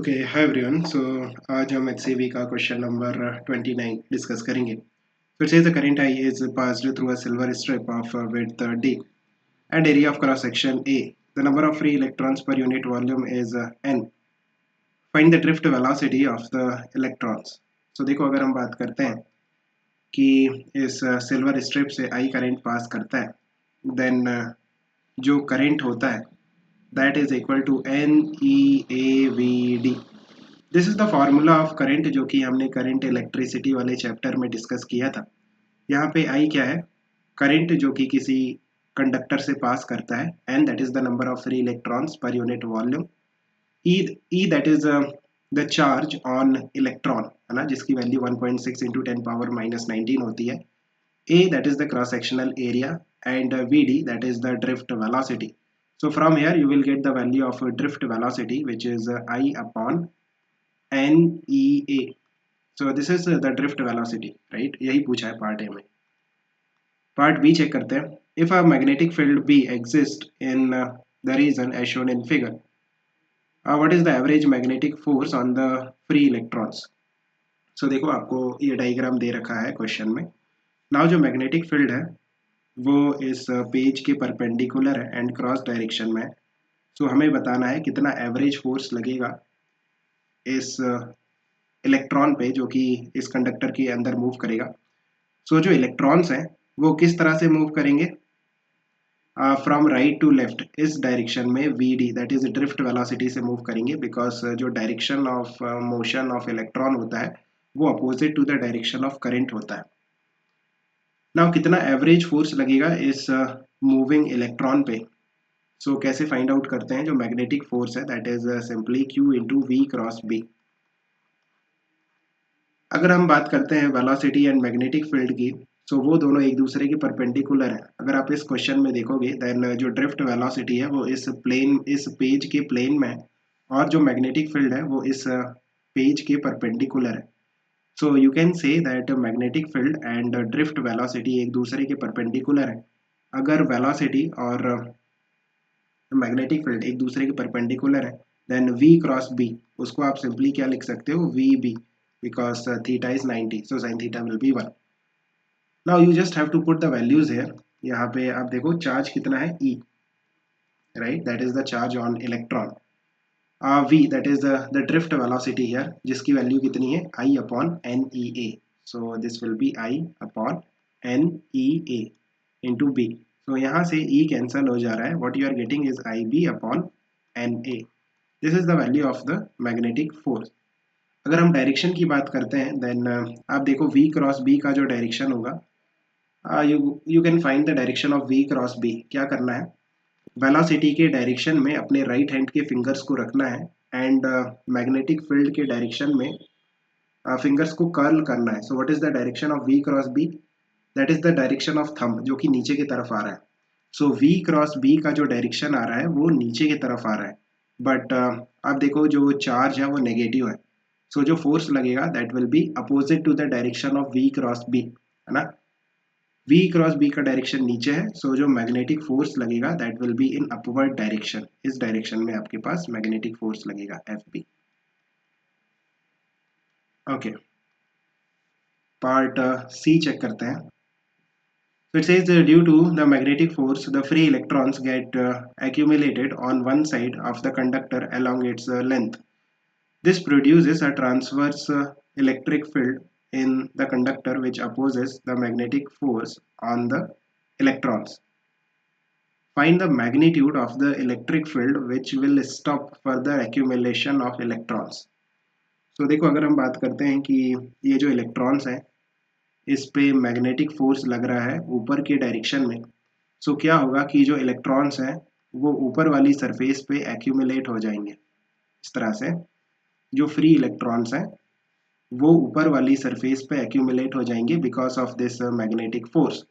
Okay hi everyone. सो आज हम HCV का क्वेश्चन नंबर 29 डिस्कस करेंगे। So it says the current I is passed through a silver strip of width D and area of cross section A. The number of free electrons per unit volume is N. Find the drift velocity of the electrons. So देखो, अगर हम बात करते हैं कि इस silver strip से I current पास करता है, देन जो करंट होता है that is equal to NEAVD। This is the formula of current जो कि हमने करंट इलेक्ट्रिसिटी वाले चैप्टर में डिस्कस किया था। यहाँ पे आई क्या है? करंट जो कि किसी कंडक्टर से पास करता है, and that is the number of free electrons per unit volume. E that is the charge on electron, है ना, जिसकी वैल्यू 1.6 इंटू 10⁻⁻19 होती है। A that is the cross sectional area, and VD that is the drift velocity. So from here you will get the value of drift velocity, which is I upon NEA. So this is the drift velocity, right? यही पूछा है part A में। Part B check करते हैं। If a magnetic field B exists in the region as shown in figure, what is the average magnetic force on the free electrons? So देखो, आपको ये diagram दे रखा है क्वेश्चन में। Now जो मैग्नेटिक फील्ड है वो इस पेज के परपेंडिकुलर है एंड क्रॉस डायरेक्शन में है। सो हमें बताना है कितना एवरेज फोर्स लगेगा इस इलेक्ट्रॉन पे जो कि इस कंडक्टर के अंदर मूव करेगा। सो जो इलेक्ट्रॉन्स हैं वो किस तरह से मूव करेंगे? फ्रॉम राइट टू लेफ्ट, इस डायरेक्शन में VD that is drift velocity से मूव करेंगे, बिकॉज जो direction of motion of electron होता है वो opposite to the direction of current होता है। नाउ कितना एवरेज फोर्स लगेगा इस मूविंग इलेक्ट्रॉन पे? सो कैसे फाइंड आउट करते हैं? जो मैग्नेटिक फोर्स है that is simply Q into V cross B। अगर हम बात करते हैं वेलोसिटी एंड मैग्नेटिक फील्ड की, सो वो दोनों एक दूसरे के परपेंडिकुलर हैं। अगर आप इस क्वेश्चन में देखोगे देन जो ड्रिफ्ट वेलोसिटी है वो इस पेज के प्लेन में है, और जो मैग्नेटिक फील्ड है वो इस पेज के परपेंडिकुलर है। सो you can say that magnetic field and drift velocity एक दूसरे के परपेंडिकुलर है। अगर वेलोसिटी और मैग्नेटिक फील्ड एक दूसरे के परपेंडिकुलर है देन V क्रॉस B, उसको आप सिंपली क्या लिख सकते हो? VB, because theta is 90, so sin theta will be 1. Now you just have to put the values here. यहाँ पे आप देखो चार्ज कितना है? E, right? That is the charge on electron. V that is the drift velocity here, जिसकी value कितनी है? I upon NEA. So this will be I upon NEA into B. So यहाँ से E कैंसल हो जा रहा है. What you are getting is IB upon NA. This is the value of the magnetic force. अगर हम direction की बात करते हैं देन आप देखो V क्रॉस B का जो डायरेक्शन होगा, you can find the direction of V cross B। क्या करना है? वेलोसिटी के डायरेक्शन में अपने राइट हैंड के फिंगर्स को रखना है, एंड मैग्नेटिक फील्ड के डायरेक्शन में फिंगर्स को कर्ल करना है। सो what is the direction of V cross B? That is the direction of thumb, जो कि नीचे की तरफ आ रहा है। सो V क्रॉस B का जो डायरेक्शन आ रहा है वो नीचे की तरफ आ रहा है, बट आप देखो जो चार्ज है वो नेगेटिव है। सो जो फोर्स लगेगा that will be opposite to the direction of V cross B, है ना। V क्रॉस B का डायरेक्शन नीचे है, सो जो मैग्नेटिक फोर्स लगेगा that will be in upward direction. इस डायरेक्शन में आपके पास मैग्नेटिक फोर्स लगेगा FB। Okay, part C check करते हैं। So it says due to the magnetic force, the free electrons get accumulated on one side of the conductor along its length. This produces a transverse electric field in the conductor which opposes the magnetic force on the electrons. Find the magnitude of the electric field which will stop further accumulation of electrons. So देखो, अगर हम बात करते हैं कि ये जो electrons हैं इस पे मैग्नेटिक फोर्स लग रहा है ऊपर के डायरेक्शन में, सो क्या होगा कि जो इलेक्ट्रॉन्स हैं वो ऊपर वाली सरफेस पे एक्यूमुलेट हो जाएंगे। इस तरह से जो फ्री इलेक्ट्रॉन्स हैं वो ऊपर वाली सरफेस पे एक्यूमुलेट हो जाएंगे because of this magnetic force.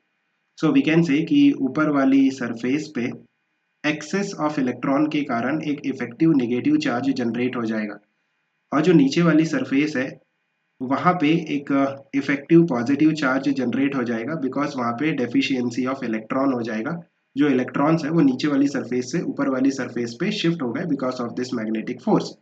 So we can say कि ऊपर वाली सरफेस पे एक्सेस ऑफ इलेक्ट्रॉन के कारण एक इफेक्टिव नेगेटिव चार्ज जनरेट हो जाएगा, और जो नीचे वाली सरफेस है वहाँ पे एक इफेक्टिव पॉजिटिव चार्ज जनरेट हो जाएगा, बिकॉज वहाँ पे डेफिशिएंसी ऑफ इलेक्ट्रॉन हो जाएगा। जो इलेक्ट्रॉन्स है वो नीचे वाली सरफेस से ऊपर वाली सरफेस पे शिफ्ट हो गए because of this magnetic force.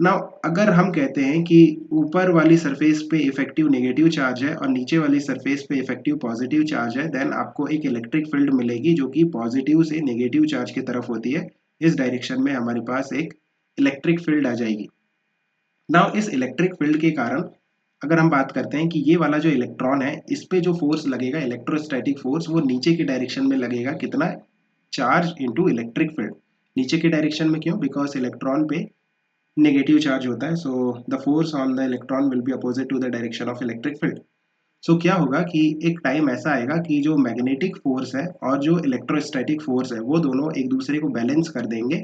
Now अगर हम कहते हैं कि ऊपर वाली सरफेस पे इफेक्टिव नेगेटिव चार्ज है और नीचे वाली सरफेस पे इफेक्टिव पॉजिटिव चार्ज है, देन आपको एक इलेक्ट्रिक फील्ड मिलेगी जो कि पॉजिटिव से नेगेटिव चार्ज की तरफ होती है। इस डायरेक्शन में हमारे पास एक इलेक्ट्रिक फील्ड आ जाएगी। नाउ इस इलेक्ट्रिक फील्ड के कारण अगर हम बात करते हैं कि ये वाला जो इलेक्ट्रॉन है, इस पे जो फोर्स लगेगा, इलेक्ट्रोस्टैटिक फोर्स, वो नीचे की डायरेक्शन में लगेगा। कितना? Charge into electric field. नीचे की डायरेक्शन में क्यों? बिकॉज इलेक्ट्रॉन पे नेगेटिव चार्ज होता है, so the force on the electron will be opposite to the direction of electric field. So क्या होगा कि एक टाइम ऐसा आएगा कि जो मैग्नेटिक फोर्स है और जो इलेक्ट्रोस्टैटिक फोर्स है वो दोनों एक दूसरे को बैलेंस कर देंगे,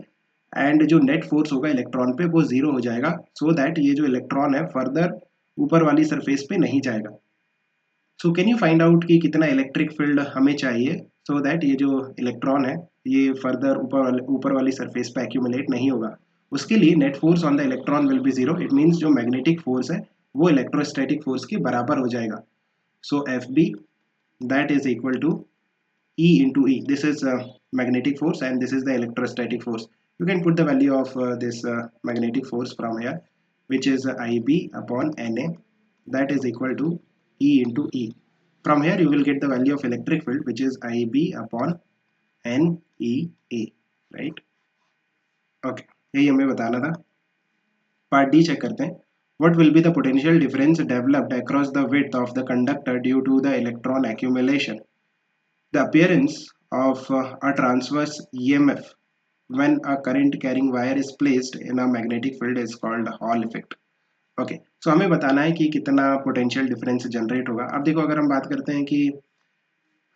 एंड जो नेट फोर्स होगा इलेक्ट्रॉन पे वो जीरो हो जाएगा, सो दैट ये जो इलेक्ट्रॉन है फर्दर ऊपर वाली सरफेस पे नहीं जाएगा। So can you find out कि कितना इलेक्ट्रिक फील्ड हमें चाहिए सो दैट ये जो इलेक्ट्रॉन है ये फर्दर ऊपर वाली सरफेस पे एक्यूमुलेट नहीं होगा। उसके लिए net force on the electron will be zero. It means जो मैग्नेटिक फोर्स है वो इलेक्ट्रोस्टैटिक फोर्स के बराबर हो जाएगा। So F B that is equal to E into E. This is magnetic force and this is the electrostatic force. You can put the value of this magnetic force from here, which is IB upon NA, that is equal to E into E. From here you will get the value of electric field, which is IB upon NEA, right? Okay, यही हमें बताना था। Part D check करते हैं। What will be the potential difference developed across the width of the conductor due to the electron accumulation? The appearance of a transverse EMF when a current carrying wire is placed in a magnetic field is called Hall effect. Okay, so हमें बताना है कि कितना potential difference generate होगा। अब देखो, अगर हम बात करते हैं कि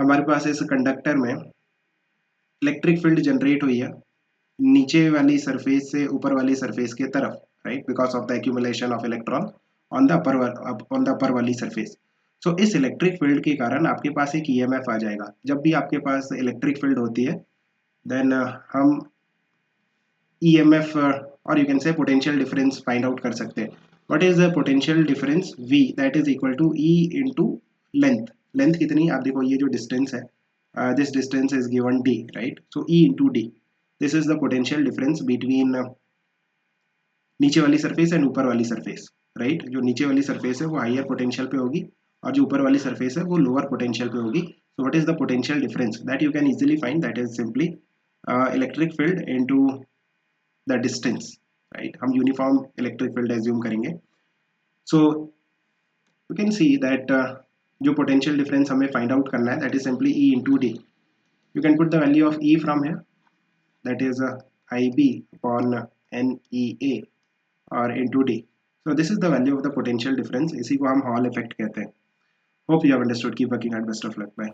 हमारे पास इस कंडक्टर में इलेक्ट्रिक फील्ड जनरेट हुई है नीचे वाली सरफेस से ऊपर वाली सरफेस के तरफ, right, because of the accumulation of electron on the upper वाली सरफेस। सो इस इलेक्ट्रिक फील्ड के कारण आपके पास एक ईएमएफ आ जाएगा। जब भी आपके पास इलेक्ट्रिक फील्ड होती है देन हम ईएमएफ और you can say potential difference find out कर सकते हैं। What is the potential difference? V that is equal to E into length. Length कितनी? आप देखो ये जो डिस्टेंस है, this distance is given D, right? So E into D, this is the potential difference between नीचे वाली surface and ऊपर वाली सरफेस, राइट? जो नीचे वाली सरफेस है वो हायर पोटेंशियल पे होगी और जो ऊपर वाली सरफेस है वो लोअर पोटेंशियल पे होगी। So what is the potential difference? That you can easily find, that is simply electric field into the distance, right? हम यूनिफॉर्म इलेक्ट्रिक फील्ड एज्यूम करेंगे। So you can see that जो potential difference हमें find out करना है that is simply E into D. You can put the value of E from here, that is I B upon N E A और into D. So this is the value of the potential difference. इसी को हम Hall effect कहते हैं। Hope you have understood. Keep working hard. Best of luck. Bye.